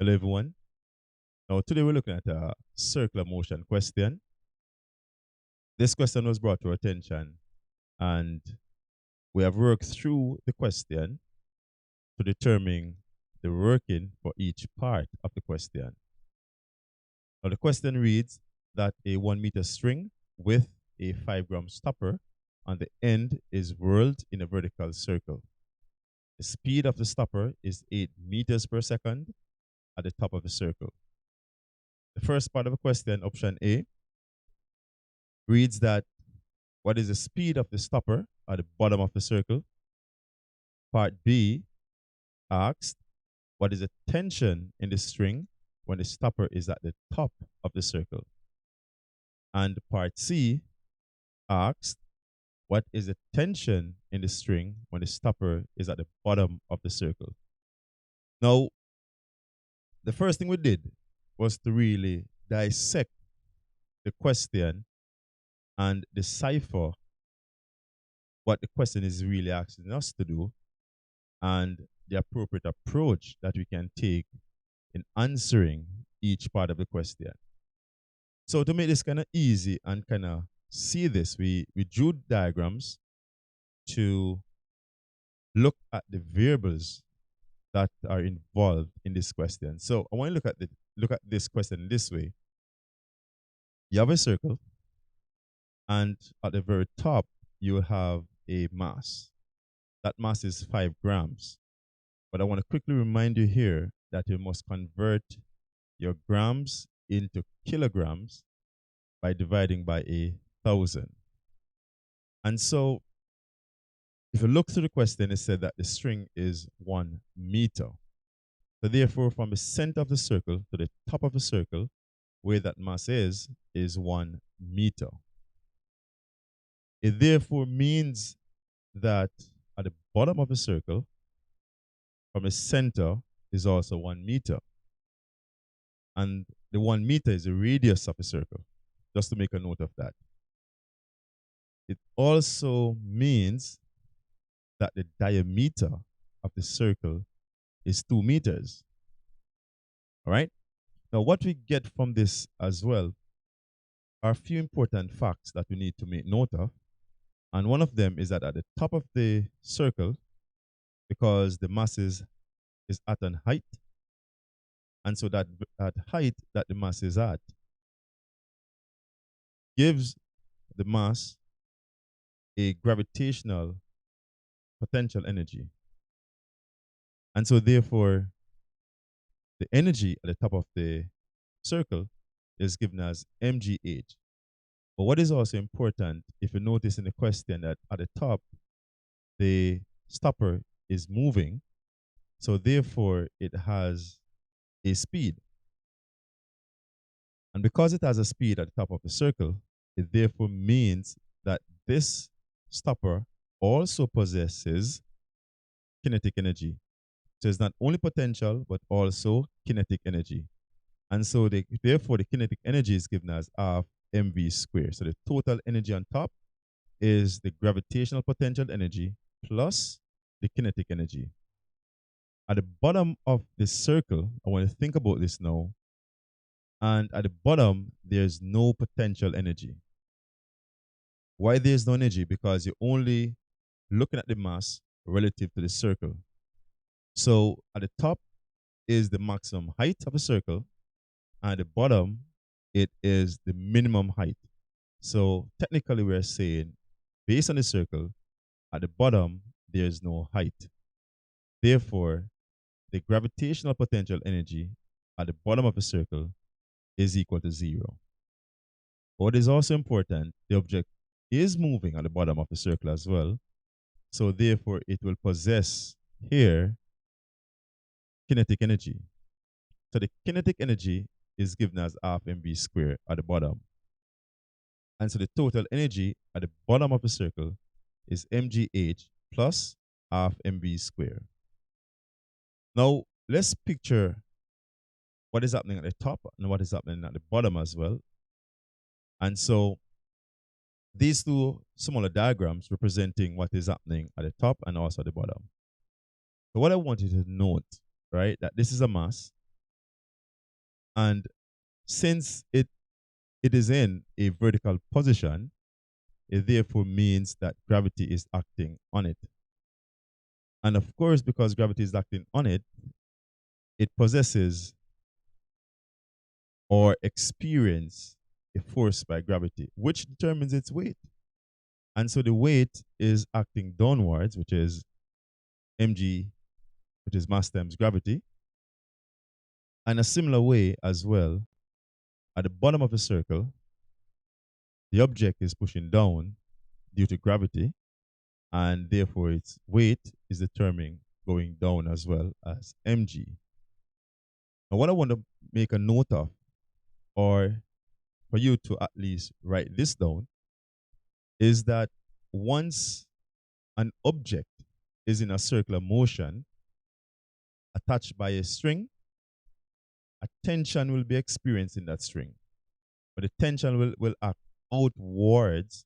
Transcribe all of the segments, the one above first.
Hello, everyone. Now, today we're looking at a circular motion question. This question was brought to our attention, and we have worked through the question to determine the working for each part of the question. Now, the question reads that a 1 meter string with a 5 gram stopper on the end is whirled in a vertical circle. The speed of the stopper is 8 meters per second at the top of the circle. The first part of the question, option A, reads that what is the speed of the stopper at the bottom of the circle? Part B asks what is the tension in the string when the stopper is at the top of the circle? And part C asks what is the tension in the string when the stopper is at the bottom of the circle? Now, the first thing we did was to really dissect the question and decipher what the question is really asking us to do and the appropriate approach that we can take in answering each part of the question. So to make this kind of easy and kind of see this, we drew diagrams to look at the variables that are involved in this question. So I want to look at this question this way. You have a circle, and at the very top you have a mass. That mass is 5 grams. But I want to quickly remind you here that you must convert your grams into kilograms by dividing by 1,000. And so, if you look through the question, it said that the string is 1 meter. So therefore, from the center of the circle to the top of the circle, where that mass is 1 meter. It therefore means that at the bottom of the circle, from the center, is also 1 meter. And the 1 meter is the radius of the circle, just to make a note of that. It also means that the diameter of the circle is 2 meters. All right? Now, what we get from this as well are a few important facts that we need to make note of. And one of them is that at the top of the circle, because the mass is at an height, and so that at height that the mass is at gives the mass a gravitational potential energy. And so therefore, the energy at the top of the circle is given as mgh. But what is also important, if you notice in the question, that at the top, the stopper is moving, so therefore it has a speed. And because it has a speed at the top of the circle, it therefore means that this stopper also possesses kinetic energy. So it's not only potential, but also kinetic energy. And so therefore the kinetic energy is given as half mv squared. So the total energy on top is the gravitational potential energy plus the kinetic energy. At the bottom of the circle, I want to think about this now. And at the bottom, there's no potential energy. Why there's no energy? Because you're only looking at the mass relative to the circle. So at the top is the maximum height of a circle, and at the bottom, it is the minimum height. So technically, we're saying, based on the circle, at the bottom, there's no height. Therefore, the gravitational potential energy at the bottom of the circle is equal to 0. What is also important, the object is moving at the bottom of the circle as well. So therefore, it will possess here kinetic energy. So the kinetic energy is given as half mv squared at the bottom. And so the total energy at the bottom of the circle is mgh plus half mv squared. Now, let's picture what is happening at the top and what is happening at the bottom as well. And so these two smaller diagrams representing what is happening at the top and also at the bottom. So what I want you to note, right, that this is a mass And since it is in a vertical position, it therefore means that gravity is acting on it. And of course, because gravity is acting on it, it possesses or experience a force by gravity, which determines its weight. And so the weight is acting downwards, which is mg, which is mass times gravity. And a similar way as well, at the bottom of the circle, the object is pushing down due to gravity, and therefore its weight is determined going down as well as mg. Now, what I want to make a note of, or for you to at least write this down, is that once an object is in a circular motion attached by a string, a tension will be experienced in that string. But the tension will act outwards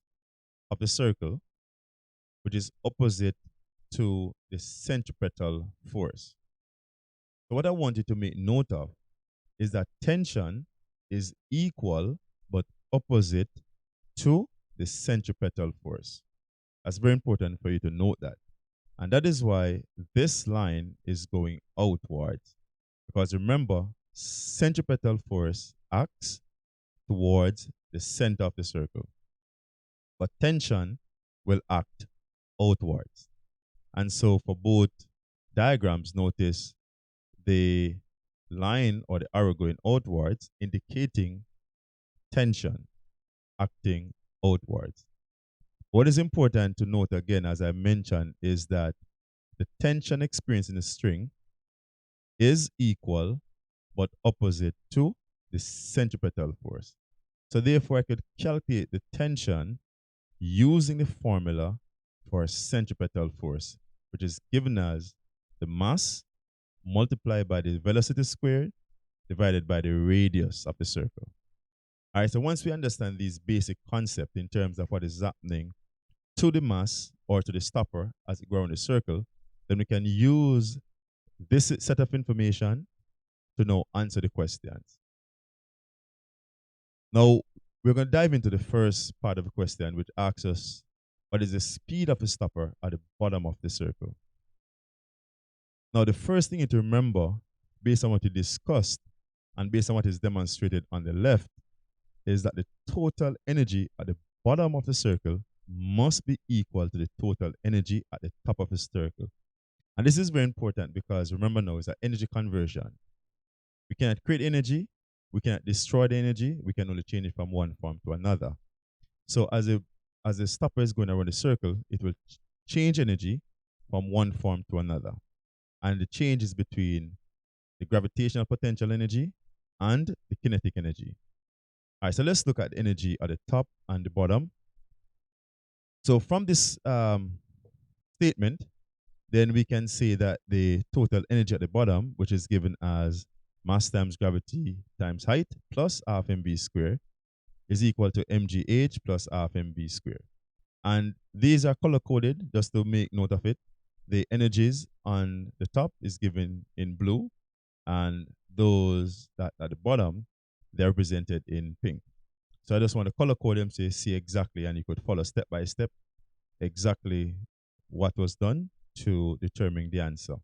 of the circle, which is opposite to the centripetal force. So what I want you to make note of is that tension is equal but opposite to the centripetal force. That's very important for you to note that. And that is why this line is going outwards. Because remember, centripetal force acts towards the center of the circle, but tension will act outwards. And so for both diagrams, notice the line or the arrow going outwards, indicating tension acting outwards. What is important to note again, as I mentioned, is that the tension experienced in the string is equal but opposite to the centripetal force. So therefore, I could calculate the tension using the formula for centripetal force, which is given as the mass multiplied by the velocity squared divided by the radius of the circle. All right, so once we understand these basic concepts in terms of what is happening to the mass or to the stopper as it goes around the circle, then we can use this set of information to now answer the questions. Now, we're going to dive into the first part of the question, which asks us, what is the speed of the stopper at the bottom of the circle? Now, the first thing you need to remember, based on what you discussed and based on what is demonstrated on the left, is that the total energy at the bottom of the circle must be equal to the total energy at the top of the circle. And this is very important because remember now, it's an energy conversion. We cannot create energy, we cannot destroy the energy, we can only change it from one form to another. So as the stopper is going around the circle, it will change energy from one form to another. And the change is between the gravitational potential energy and the kinetic energy. All right, so let's look at energy at the top and the bottom. So from this statement, then we can say that the total energy at the bottom, which is given as mass times gravity times height plus half mv squared, is equal to mgh plus half mv squared. And these are color coded just to make note of it. The energies on the top is given in blue, and those that at the bottom, they're represented in pink. So I just want to color code them so you see exactly, and you could follow step by step exactly what was done to determine the answer.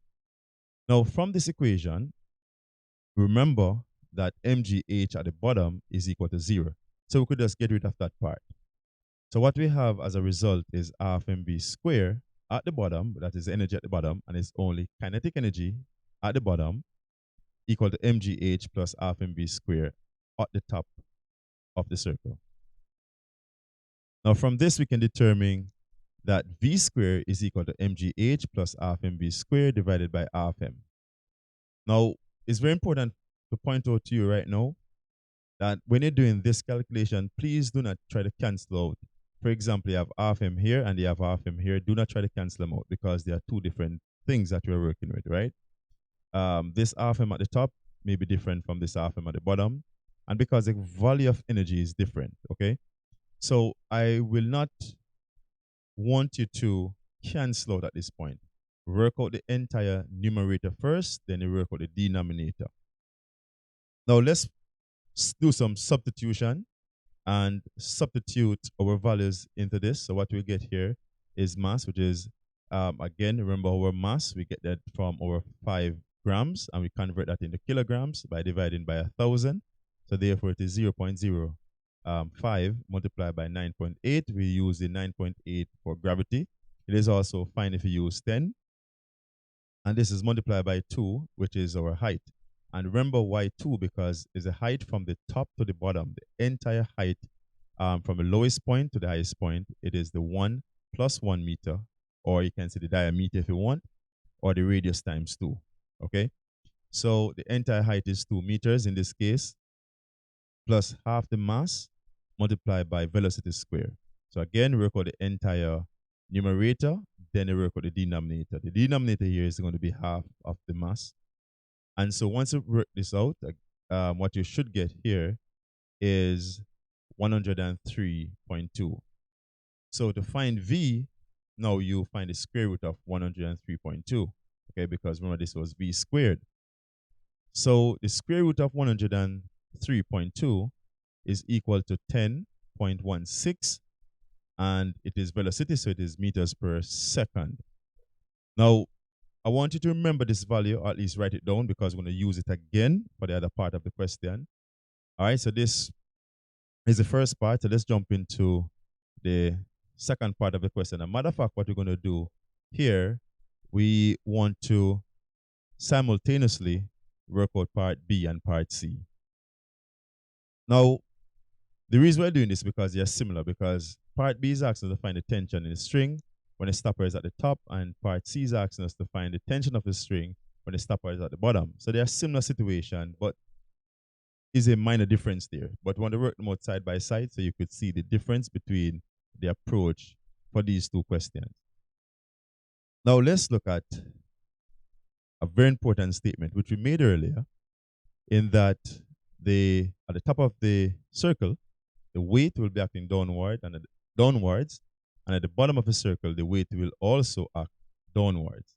Now, from this equation, remember that mgh at the bottom is equal to 0. So we could just get rid of that part. So what we have as a result is half mv squared at the bottom, that is energy at the bottom, and it's only kinetic energy at the bottom, equal to mgh plus half mv squared at the top of the circle. Now from this we can determine that v squared is equal to mgh plus half mv squared divided by half m. Now it's very important to point out to you right now that when you're doing this calculation, please do not try to cancel out. For example, you have half m here and you have half m here. Do not try to cancel them out because they are two different things that we're working with, right? This half m at the top may be different from this half m at the bottom, and because the value of energy is different, okay? So I will not want you to cancel out at this point. Work out the entire numerator first, then you work out the denominator. Now let's do some substitution and substitute our values into this. So what we get here is mass, which is, again, remember our mass, we get that from our 5 grams, and we convert that into kilograms by dividing by 1,000. So therefore it is 0.05 multiplied by 9.8. We use the 9.8 for gravity. It is also fine if you use 10. And this is multiplied by 2, which is our height. And remember why 2? Because it's a height from the top to the bottom, the entire height from the lowest point to the highest point. It is the 1 plus 1 meter, or you can say the diameter if you want, or the radius times 2. Okay? So the entire height is 2 meters in this case, plus half the mass multiplied by velocity squared. So again, we record the entire numerator, then we record the denominator. The denominator here is going to be half of the mass. And so once you work this out, what you should get here is 103.2. So to find V, now you find the square root of 103.2, okay, because remember this was V squared. So the square root of 103.2 is equal to 10.16, and it is velocity, so it is meters per second. Now, I want you to remember this value, or at least write it down, because we're going to use it again for the other part of the question. All right, so this is the first part. So let's jump into the second part of the question. As a matter of fact, what we're going to do here, we want to simultaneously work out part B and part C. Now, the reason we're doing this is because they're similar, because part B is asking us to find the tension in the string when the stopper is at the top, and part C is asking us to find the tension of the string when the stopper is at the bottom. So they're similar situation, but is a minor difference there. But we want to work them out side by side so you could see the difference between the approach for these two questions. Now let's look at a very important statement which we made earlier, in that at the top of the circle, the weight will be acting downwards, and at the bottom of the circle, the weight will also act downwards.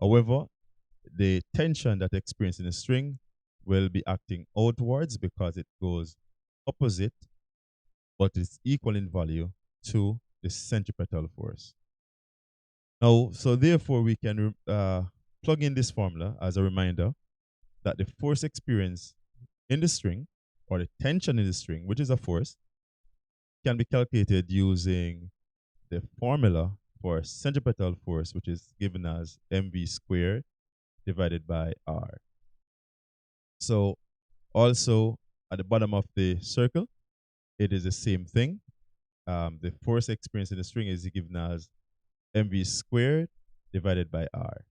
However, the tension that experienced in the string will be acting outwards because it goes opposite, but it's equal in value to the centripetal force. Now, so therefore, we can plug in this formula as a reminder that the force experienced in the string, or the tension in the string, which is a force, can be calculated using the formula for centripetal force, which is given as mv squared divided by r. So also at the bottom of the circle, it is the same thing. The force experienced in the string is given as mv squared divided by r.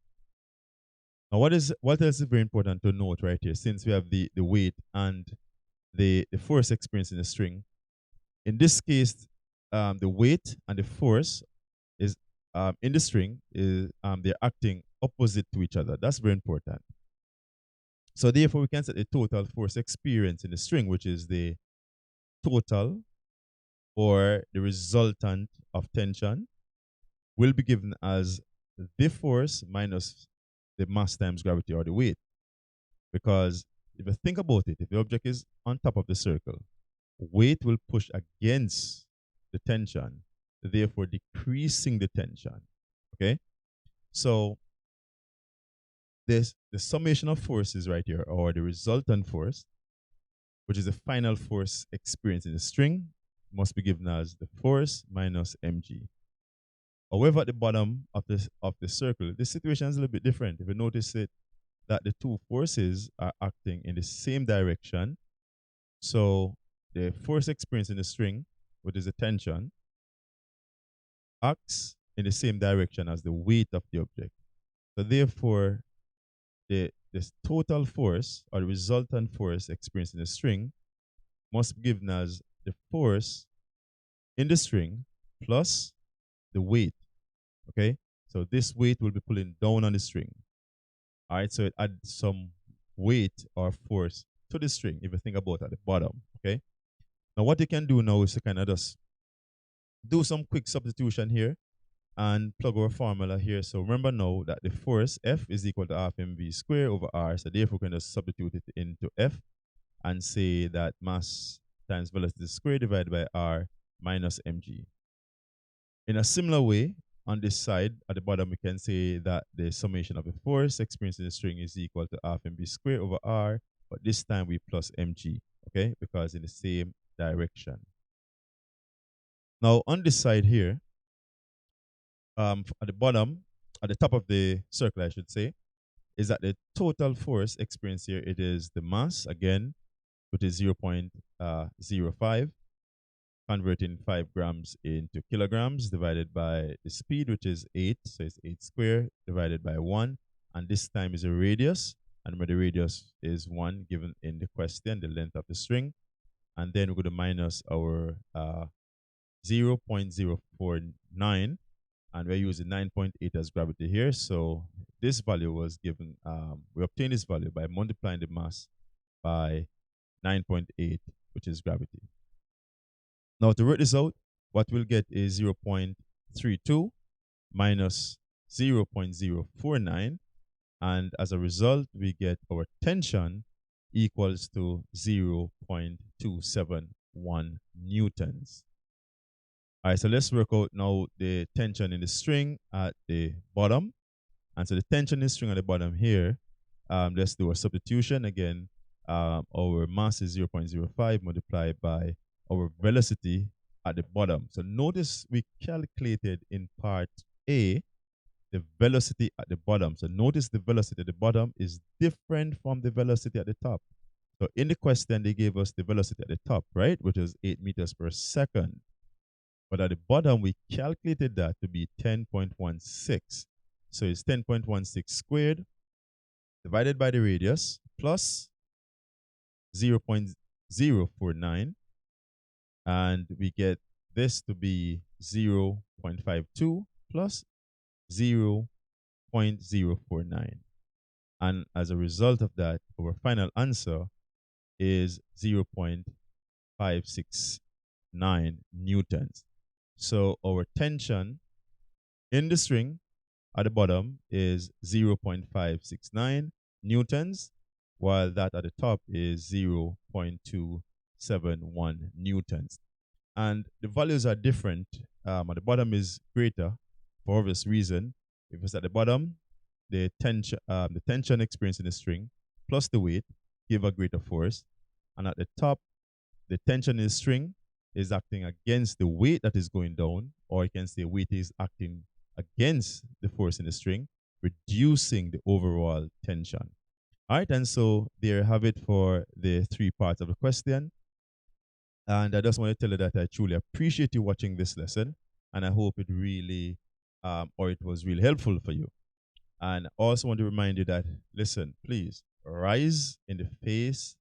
Now, what else is very important to note right here, since we have the weight and the force experienced in the string. In this case, the weight and the force is in the string is they're acting opposite to each other. That's very important. So therefore, we can set the total force experienced in the string, which is the total or the resultant of tension, will be given as the force minus the mass times gravity, or the weight. Because if you think about it, if the object is on top of the circle, weight will push against the tension, therefore decreasing the tension. Okay? So the summation of forces right here, or the resultant force, which is the final force experienced in the string, must be given as the force minus mg. However, at the bottom of the circle, the situation is a little bit different. If you notice it, that the two forces are acting in the same direction. So the force experienced in the string, which is the tension, acts in the same direction as the weight of the object. So therefore, this total force, or the resultant force experienced in the string, must be given as the force in the string plus the weight. Okay? So this weight will be pulling down on the string. All right, so it adds some weight or force to the string, if you think about it, at the bottom. Okay? Now what you can do now is to kind of just do some quick substitution here and plug our formula here. So remember now that the force F is equal to half mv squared over r. So therefore, we can just substitute it into F. and say that mass times velocity squared divided by r minus mg. In a similar way, on this side at the bottom, we can say that the summation of the force experienced in the string is equal to half mv squared over r, but this time we plus mg, okay, because in the same direction. Now on this side here, at the bottom, at the top of the circle, I should say, is that the total force experienced here, it is the mass, again, which is 0.05, converting 5 grams into kilograms, divided by the speed, which is 8, so it's 8 squared, divided by 1, and this time is a radius, and where the radius is 1 given in the question, the length of the string, and then we're going to minus our 0.049, and we're using 9.8 as gravity here. So this value was given, we obtained this value by multiplying the mass by 9.8, which is gravity. Now to work this out, what we'll get is 0.32 minus 0.049, and as a result, we get our tension equals to 0.271 newtons. All right, so let's work out now the tension in the string at the bottom. And so the tension in the string at the bottom here, let's do a substitution. Again, our mass is 0.05 multiplied by our velocity at the bottom. So notice we calculated in part A the velocity at the bottom. So notice the velocity at the bottom is different from the velocity at the top. So in the question, they gave us the velocity at the top, right, which is 8 meters per second. But at the bottom, we calculated that to be 10.16. So it's 10.16 squared divided by the radius plus 0.049. And we get this to be 0.52 plus 0.049. And as a result of that, our final answer is 0.569 newtons. So our tension in the string at the bottom is 0.569 newtons, while that at the top is 0.271 newtons. And the values are different. At the bottom is greater for obvious reason. If it's at the bottom, the tension experienced in the string plus the weight give a greater force. And at the top, the tension in the string is acting against the weight that is going down, or you can say weight is acting against the force in the string, reducing the overall tension. All right, and so there you have it for the 3 parts of the question. And I just want to tell you that I truly appreciate you watching this lesson, and I hope it really, or it was really helpful for you. And I also want to remind you that, listen, please rise in the face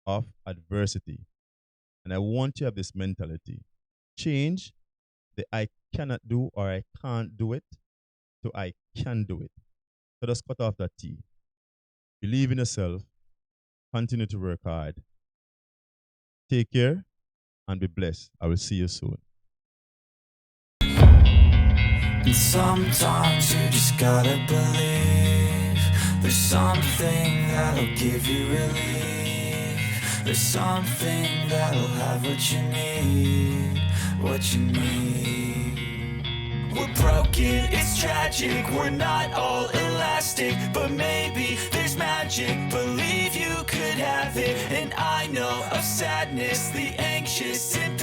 of adversity. And I want you to have this mentality. Change the I cannot do or I can't do it to I can do it. So just cut off that T. Believe in yourself. Continue to work hard. Take care and be blessed. I will see you soon. And sometimes you just gotta believe there's something that'll give you relief. There's something that'll have what you need, what you need. We're broken, it's tragic, we're not all elastic, but maybe there's magic, believe you could have it. And I know of sadness, the anxious and